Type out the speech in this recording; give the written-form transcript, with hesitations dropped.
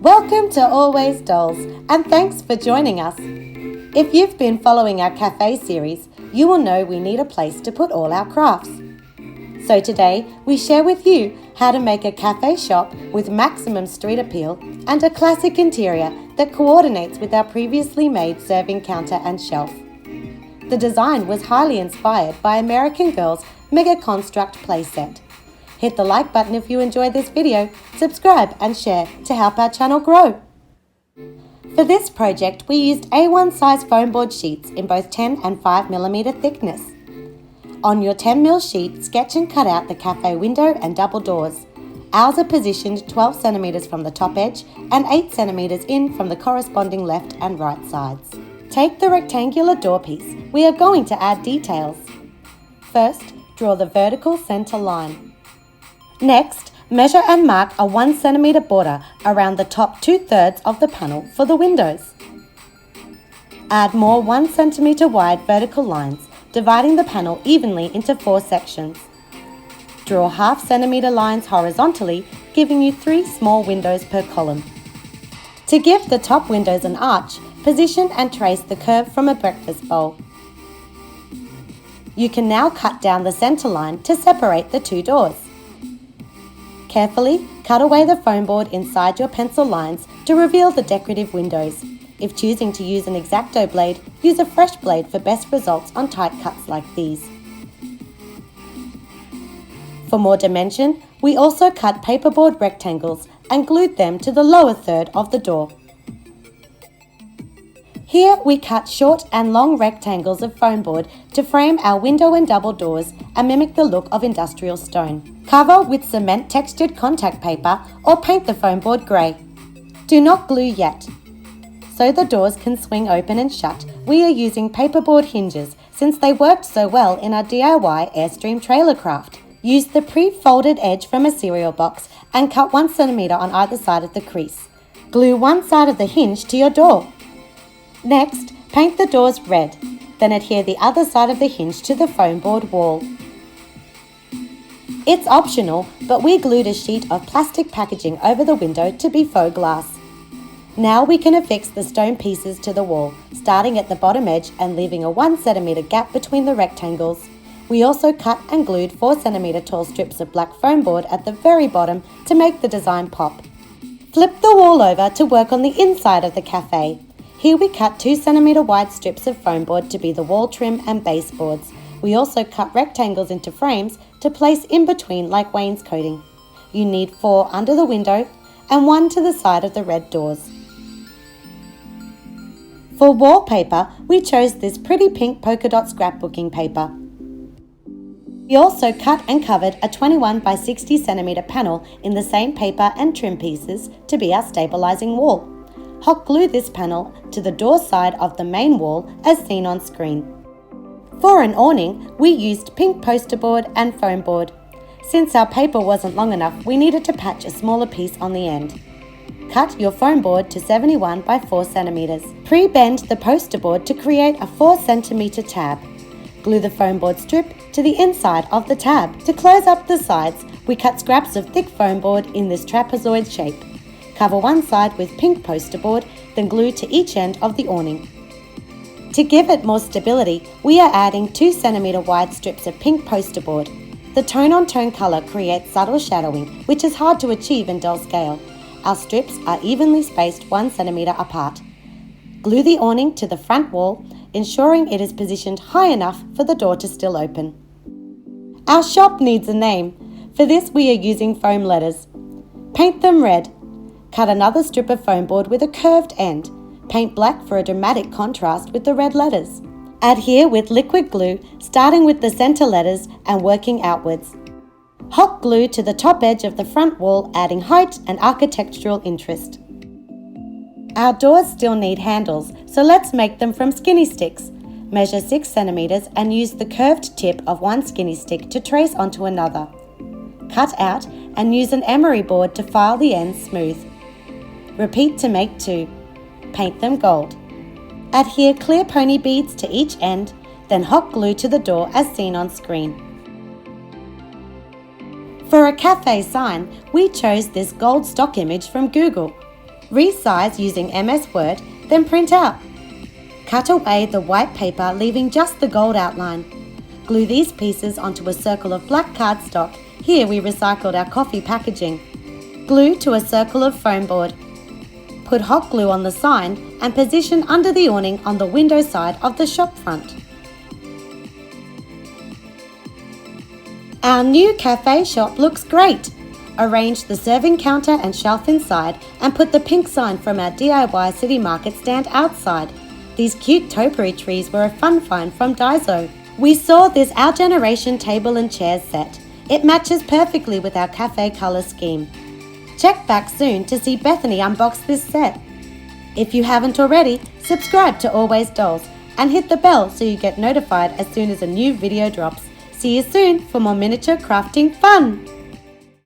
Welcome to Always Dolls, and thanks for joining us. If you've been following our Café series, you will know we need a place to put all our crafts. So today, we share with you how to make a cafe shop with maximum street appeal and a classic interior that coordinates with our previously made serving counter and shelf. The design was highly inspired by American Girl's Mega Construct playset. Hit the like button if you enjoyed this video, subscribe and share to help our channel grow. For this project, we used A1 size foam board sheets in both 10 and 5mm thickness. On your 10mm sheet, sketch and cut out the cafe window and double doors. Ours are positioned 12 cm from the top edge and 8 cm in from the corresponding left and right sides. Take the rectangular door piece. We are going to add details. First, draw the vertical center line. Next, measure and mark a 1 cm border around the top 2/3 of the panel for the windows. Add more 1 cm wide vertical lines, dividing the panel evenly into 4 sections. Draw ½ cm lines horizontally, giving you 3 small windows per column. To give the top windows an arch, position and trace the curve from a breakfast bowl. You can now cut down the center line to separate the 2 doors. Carefully cut away the foam board inside your pencil lines to reveal the decorative windows. If choosing to use an X-Acto blade, use a fresh blade for best results on tight cuts like these. For more dimension, we also cut paperboard rectangles and glued them to the lower third of the door. Here we cut short and long rectangles of foam board to frame our window and double doors and mimic the look of industrial stone. Cover with cement textured contact paper or paint the foam board grey. Do not glue yet. So the doors can swing open and shut, we are using paperboard hinges since they worked so well in our DIY Airstream trailer craft. Use the pre-folded edge from a cereal box and cut 1 cm on either side of the crease. Glue one side of the hinge to your door. Next, paint the doors red, then adhere the other side of the hinge to the foam board wall. It's optional, but we glued a sheet of plastic packaging over the window to be faux glass. Now we can affix the stone pieces to the wall, starting at the bottom edge and leaving a 1 cm gap between the rectangles. We also cut and glued 4 cm tall strips of black foam board at the very bottom to make the design pop. Flip the wall over to work on the inside of the cafe. Here we cut 2 cm wide strips of foam board to be the wall trim and baseboards. We also cut rectangles into frames to place in between like wainscoting. You need 4 under the window and 1 to the side of the red doors. For wallpaper, we chose this pretty pink polka dot scrapbooking paper. We also cut and covered a 21 by 60 cm panel in the same paper and trim pieces to be our stabilizing wall. Hot glue this panel to the door side of the main wall as seen on screen. For an awning, we used pink poster board and foam board. Since our paper wasn't long enough, we needed to patch a smaller piece on the end. Cut your foam board to 71 by 4 cm. Pre-bend the poster board to create a 4 cm tab. Glue the foam board strip to the inside of the tab. To close up the sides, we cut scraps of thick foam board in this trapezoid shape. Cover one side with pink poster board, then glue to each end of the awning. To give it more stability, we are adding 2 cm wide strips of pink poster board. The tone-on-tone colour creates subtle shadowing, which is hard to achieve in doll scale. Our strips are evenly spaced 1 cm apart. Glue the awning to the front wall, ensuring it is positioned high enough for the door to still open. Our shop needs a name. For this, we are using foam letters. Paint them red. Cut another strip of foam board with a curved end. Paint black for a dramatic contrast with the red letters. Adhere with liquid glue, starting with the center letters and working outwards. Hot glue to the top edge of the front wall, adding height and architectural interest. Our doors still need handles, so let's make them from skinny sticks. Measure 6 cm and use the curved tip of one skinny stick to trace onto another. Cut out and use an emery board to file the ends smooth. Repeat to make 2. Paint them gold. Adhere clear pony beads to each end, then hot glue to the door as seen on screen. For a cafe sign, we chose this gold stock image from Google. Resize using MS Word, then print out. Cut away the white paper, leaving just the gold outline. Glue these pieces onto a circle of black cardstock. Here we recycled our coffee packaging. Glue to a circle of foam board. Put hot glue on the sign and position under the awning on the window side of the shop front. Our new cafe shop looks great. Arrange the serving counter and shelf inside and put the pink sign from our DIY City Market stand outside. These cute topiary trees were a fun find from Daiso. We saw this Our Generation table and chairs set. It matches perfectly with our cafe colour scheme. Check back soon to see Bethany unbox this set. If you haven't already, subscribe to Always Dolls and hit the bell so you get notified as soon as a new video drops. See you soon for more miniature crafting fun!